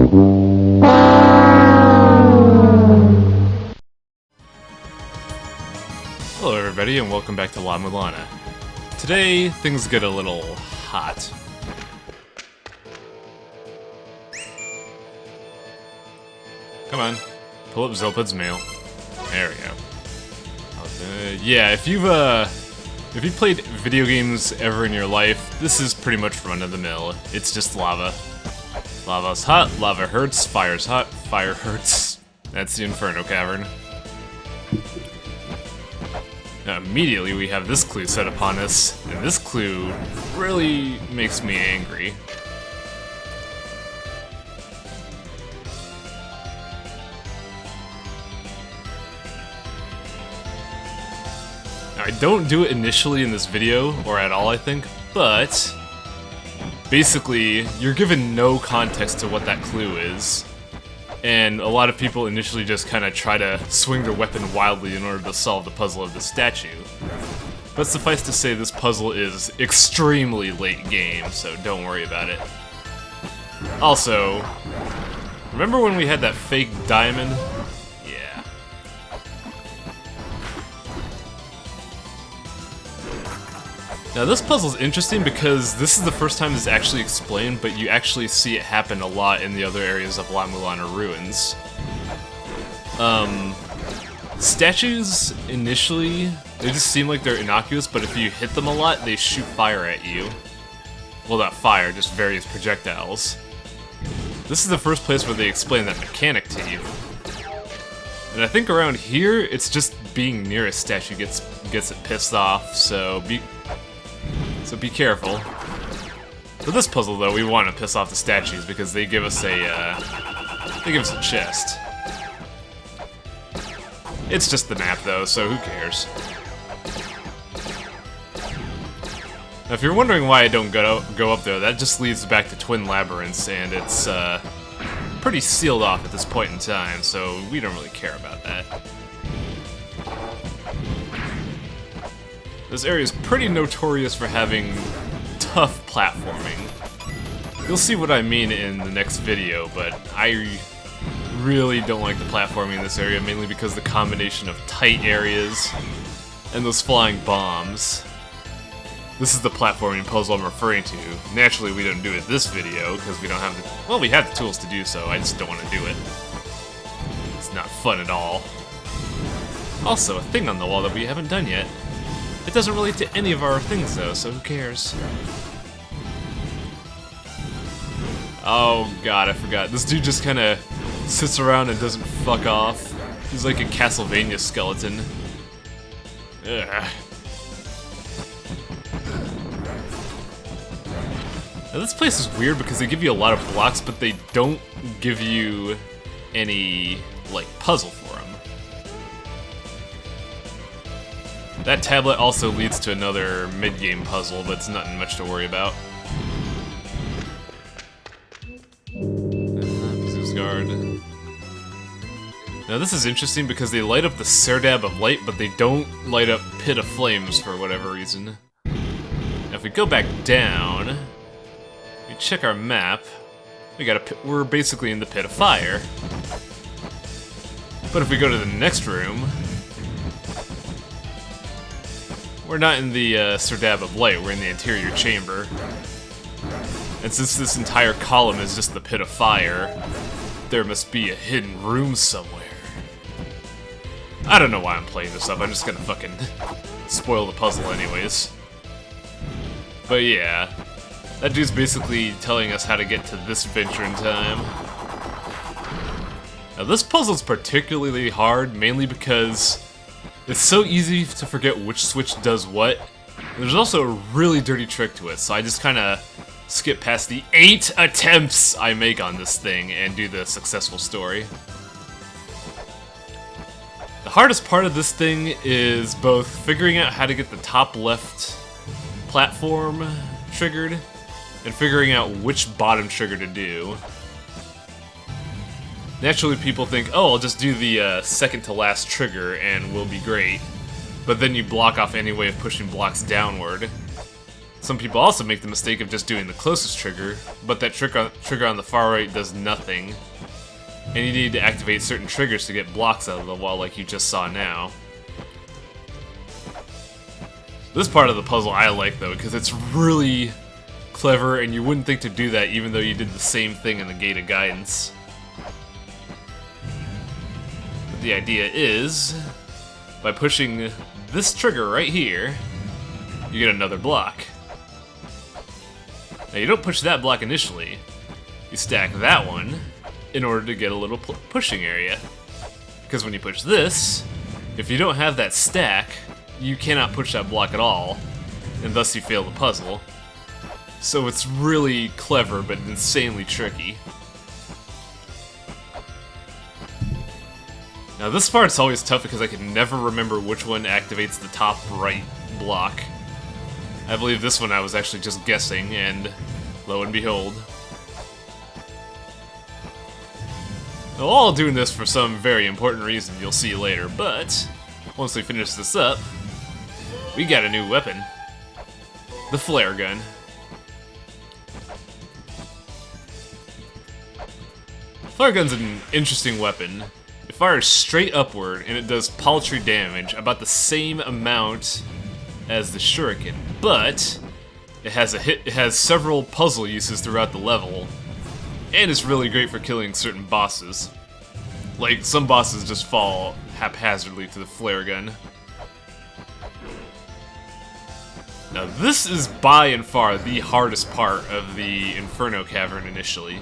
Hello everybody and welcome back to La-Mulana. Today, things get a little hot. Come on, pull up Zilpud's mail. There we go. Yeah, if you've played video games ever in your life, this is pretty much run-of-the-mill. It's just lava. Lava's hot, lava hurts, fire's hot, fire hurts. That's the Inferno Cavern. Now, immediately we have this clue set upon us, and this clue really makes me angry. Now, I don't do it initially in this video, or at all I think, but basically, you're given no context to what that clue is. And a lot of people initially just kind of try to swing their weapon wildly in order to solve the puzzle of the statue. But suffice to say, this puzzle is extremely late game, so don't worry about it. Also, remember when we had that fake diamond? Yeah. Now this puzzle's interesting because this is the first time it's actually explained, but you actually see it happen a lot in the other areas of La-Mulana ruins. Statues, initially, they just seem like they're innocuous, but if you hit them a lot, they shoot fire at you. Well, not fire, just various projectiles. This is the first place where they explain that mechanic to you. And I think around here, it's just being near a statue gets it pissed off, so be careful. For this puzzle, though, we want to piss off the statues because they give us a chest. It's just the map, though, so who cares? Now, if you're wondering why I don't go up there, that just leads back to Twin Labyrinths, and it's pretty sealed off at this point in time, so we don't really care about that. This area is pretty notorious for having tough platforming. You'll see what I mean in the next video, but I really don't like the platforming in this area, mainly because the combination of tight areas and those flying bombs. This is the platforming puzzle I'm referring to. Naturally, we don't do it this video, because we don't have the... Well, we have the tools to do so, I just don't want to do it. It's not fun at all. Also, a thing on the wall that we haven't done yet. It doesn't relate to any of our things, though, so who cares? Oh god, I forgot. This dude just kinda sits around and doesn't fuck off. He's like a Castlevania skeleton. Ugh. Now this place is weird because they give you a lot of blocks, but they don't give you any, like, puzzle for them. That tablet also leads to another mid-game puzzle, but it's nothing much to worry about. Guard. Now this is interesting because they light up the Serdab of Light, but they don't light up Pit of Flames for whatever reason. Now if we go back down, we check our map, we're basically in the Pit of Fire. But if we go to the next room, we're not in the Serdab of Light, we're in the interior chamber. And since this entire column is just the Pit of Fire, there must be a hidden room somewhere. I don't know why I'm playing this up, I'm just gonna fucking spoil the puzzle anyways. But yeah, that dude's basically telling us how to get to this adventure in time. Now this puzzle's particularly hard, mainly because it's so easy to forget which switch does what. There's also a really dirty trick to it, so I just kinda skip past the 8 attempts I make on this thing and do the successful story. The hardest part of this thing is both figuring out how to get the top left platform triggered and figuring out which bottom trigger to do. Naturally people think, oh, I'll just do the second to last trigger and we'll be great. But then you block off any way of pushing blocks downward. Some people also make the mistake of just doing the closest trigger, but that trigger on the far right does nothing. And you need to activate certain triggers to get blocks out of the wall like you just saw now. This part of the puzzle I like though, because it's really clever and you wouldn't think to do that even though you did the same thing in the Gate of Guidance. But the idea is, by pushing this trigger right here, you get another block. Now you don't push that block initially, you stack that one in order to get a little pushing area. Because when you push this, if you don't have that stack, you cannot push that block at all, and thus you fail the puzzle. So it's really clever, but insanely tricky. Now this part's always tough because I can never remember which one activates the top right block. I believe this one I was actually just guessing, and lo and behold. Now, all doing this for some very important reason you'll see later, but once we finish this up, we got a new weapon. The flare gun. Flare gun's an interesting weapon. It fires straight upward and it does paltry damage, about the same amount as the shuriken, but it has several puzzle uses throughout the level, and it's really great for killing certain bosses. Like, some bosses just fall haphazardly to the flare gun. Now this is by and far the hardest part of the Inferno Cavern initially.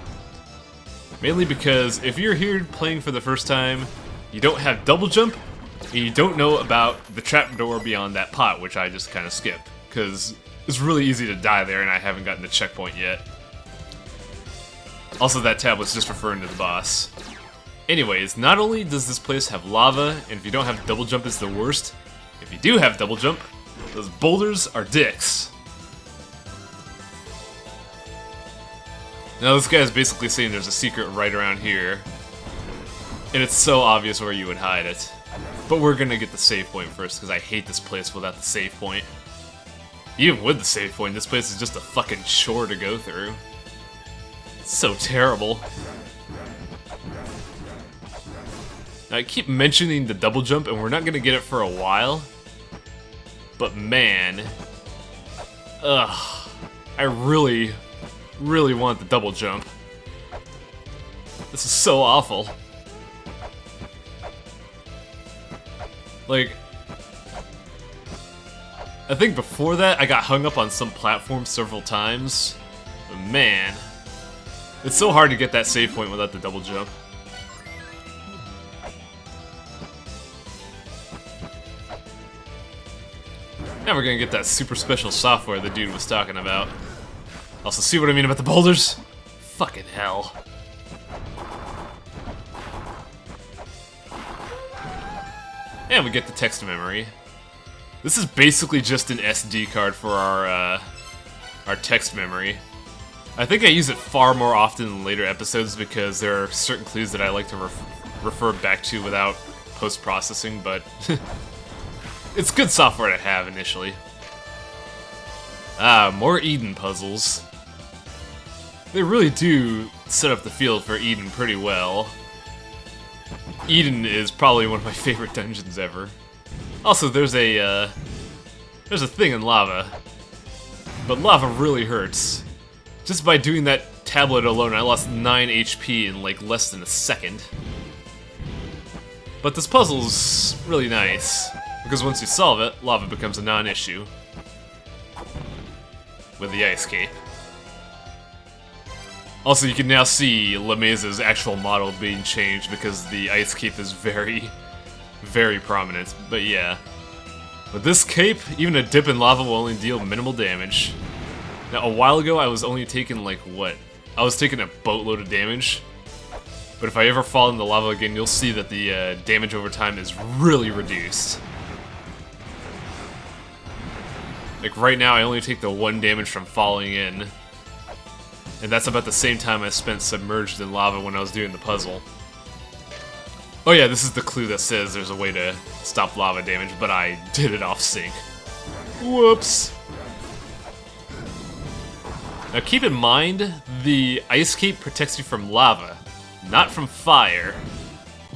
Mainly because if you're here playing for the first time, you don't have double jump, and you don't know about the trapdoor beyond that pot, which I just kind of skipped, because it's really easy to die there and I haven't gotten the checkpoint yet. Also, that tablet's just referring to the boss. Anyways, not only does this place have lava, and if you don't have double jump it's the worst, if you do have double jump, those boulders are dicks. Now this guy is basically saying there's a secret right around here, and it's so obvious where you would hide it. But we're gonna get the save point first, because I hate this place without the save point. Even with the save point, this place is just a fucking chore to go through. It's so terrible. Now I keep mentioning the double jump, and we're not gonna get it for a while. But man, ugh, I really want the double jump. This is so awful. Like, I think before that I got hung up on some platform several times, but man, it's so hard to get that save point without the double jump. Now we're gonna get that super special software the dude was talking about. Also, see what I mean about the boulders? Fucking hell. And we get the text memory. This is basically just an SD card for our text memory. I think I use it far more often in later episodes because there are certain clues that I like to refer back to without post-processing, but it's good software to have initially. Ah, more Eden puzzles. They really do set up the field for Eden pretty well. Eden is probably one of my favorite dungeons ever. Also, there's a thing in lava, but lava really hurts. Just by doing that tablet alone, I lost 9 HP in like less than a second. But this puzzle's really nice, because once you solve it, lava becomes a non-issue. With the ice cape. Also, you can now see LeMaze's actual model being changed because the ice cape is very, very prominent. But yeah. With this cape, even a dip in lava will only deal minimal damage. Now, a while ago, I was only taking, like, what? I was taking a boatload of damage. But if I ever fall in the lava again, you'll see that the damage over time is really reduced. Like, right now, I only take the 1 damage from falling in. And that's about the same time I spent submerged in lava when I was doing the puzzle. Oh yeah, this is the clue that says there's a way to stop lava damage, but I did it off sync. Whoops. Now keep in mind, the ice cape protects you from lava, not from fire.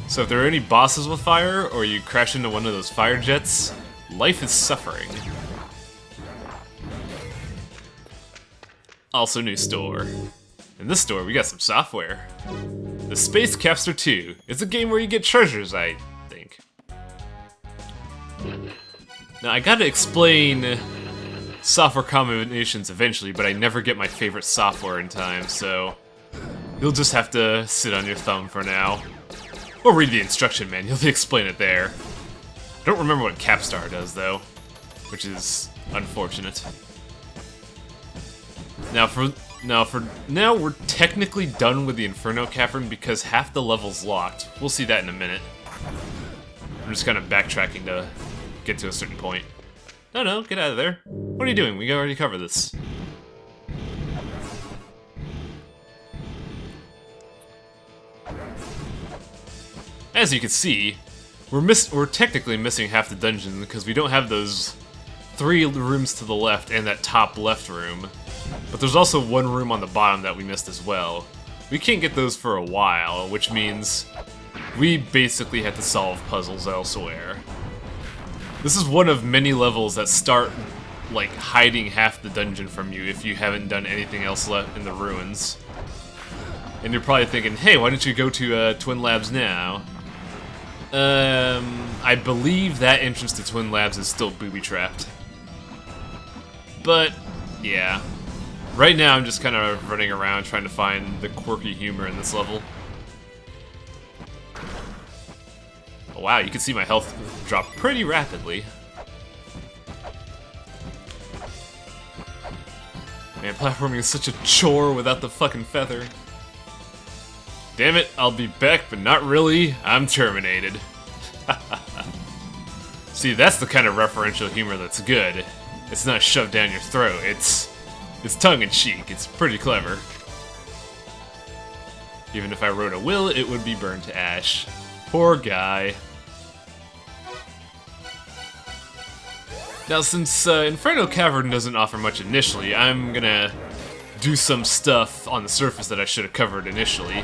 So if there are any bosses with fire, or you crash into one of those fire jets, life is suffering. Also new store. In this store, we got some software. The Space Capster 2. It's a game where you get treasures, I think. Now, I gotta explain software combinations eventually, but I never get my favorite software in time, so you'll just have to sit on your thumb for now. Or read the instruction manual, they explain it there. I don't remember what Capstar does, though, which is unfortunate. Now we're technically done with the Inferno Cavern because half the level's locked. We'll see that in a minute. I'm just kind of backtracking to get to a certain point. No, get out of there. What are you doing? We already covered this. As you can see, we're technically missing half the dungeon because we don't have those 3 rooms to the left and that top left room. But there's also 1 room on the bottom that we missed as well. We can't get those for a while, which means we basically have to solve puzzles elsewhere. This is one of many levels that start, like, hiding half the dungeon from you if you haven't done anything else left in the ruins. And you're probably thinking, hey, why don't you go to Twin Labs now? I believe that entrance to Twin Labs is still booby-trapped. But, yeah. Right now, I'm just kind of running around trying to find the quirky humor in this level. Oh, wow, you can see my health drop pretty rapidly. Man, platforming is such a chore without the fucking feather. Damn it, I'll be back, but not really. I'm terminated. See, that's the kind of referential humor that's good. It's not shoved down your throat, it's tongue-in-cheek. It's pretty clever. Even if I wrote a will, it would be burned to ash. Poor guy. Now, since Inferno Cavern doesn't offer much initially, I'm gonna do some stuff on the surface that I should have covered initially.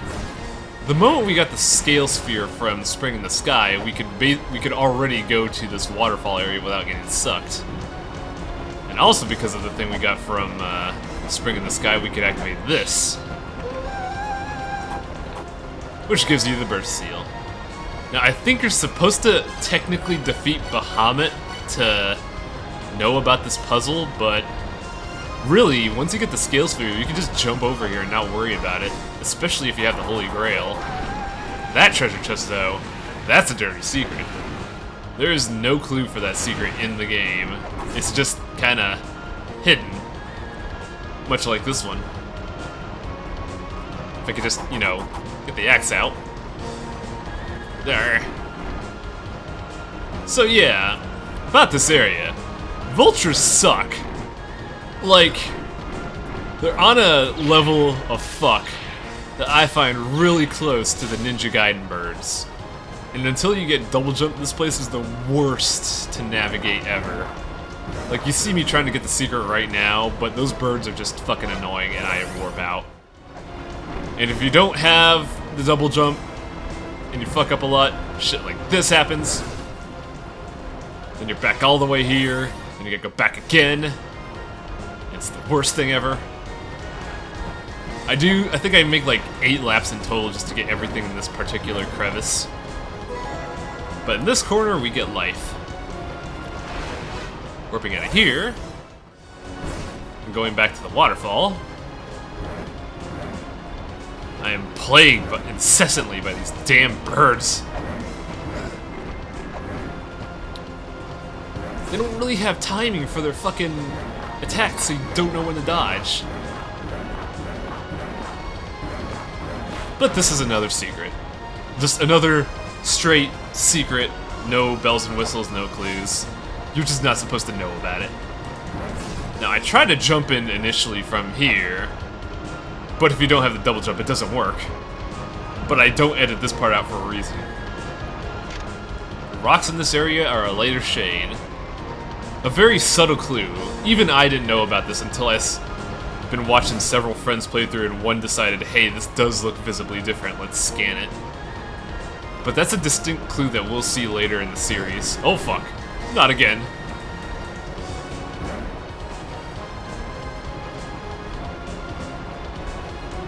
The moment we got the scale sphere from Spring in the Sky, we could already go to this waterfall area without getting sucked. And also because of the thing we got from Spring in the Sky, we could activate this. Which gives you the burst seal. Now, I think you're supposed to technically defeat Bahamut to know about this puzzle, but really, once you get the scale sphere, you can just jump over here and not worry about it, especially if you have the Holy Grail. That treasure chest, though, that's a dirty secret. There is no clue for that secret in the game. It's just kinda hidden. Much like this one. If I could just, you know, get the axe out. There. So yeah, about this area. Vultures suck. Like, they're on a level of fuck that I find really close to the Ninja Gaiden birds. And until you get double jump, this place is the worst to navigate ever. Like, you see me trying to get the secret right now, but those birds are just fucking annoying and I warp out. And if you don't have the double jump, and you fuck up a lot, shit like this happens. Then you're back all the way here, and you gotta go back again. It's the worst thing ever. I think I make like 8 laps in total just to get everything in this particular crevice. But in this corner, we get life. Warping out of here, and going back to the waterfall. I am plagued incessantly by these damn birds. They don't really have timing for their fucking attacks, so you don't know when to dodge. But this is another secret. Just another straight secret, no bells and whistles, no clues. You're just not supposed to know about it. Now, I tried to jump in initially from here, but if you don't have the double jump, it doesn't work. But I don't edit this part out for a reason. The rocks in this area are a lighter shade. A very subtle clue. Even I didn't know about this until been watching several friends play through, and one decided, hey, this does look visibly different, let's scan it. But that's a distinct clue that we'll see later in the series. Oh fuck, not again.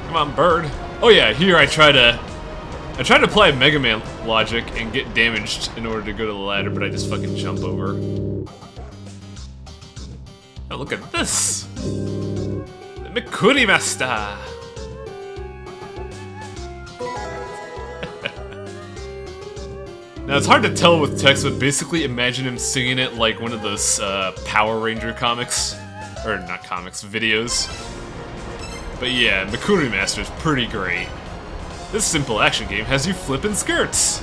Come on, bird. Oh yeah, here I try to apply Mega Man logic and get damaged in order to go to the ladder, but I just fucking jump over. Oh, look at this! The Mikuri Master! Now, it's hard to tell with text, but basically imagine him singing it like one of those Power Ranger comics. Or, not comics, videos. But yeah, Mikuri Master is pretty great. This simple action game has you flipping skirts!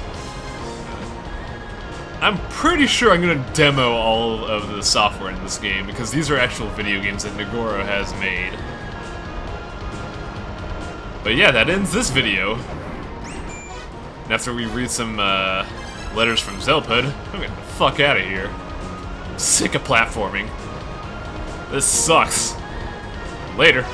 I'm pretty sure I'm gonna demo all of the software in this game, because these are actual video games that Nagoro has made. But yeah, that ends this video. And after we read some letters from Zelpud, I'm getting the fuck out of here. I'm sick of platforming. This sucks. Later.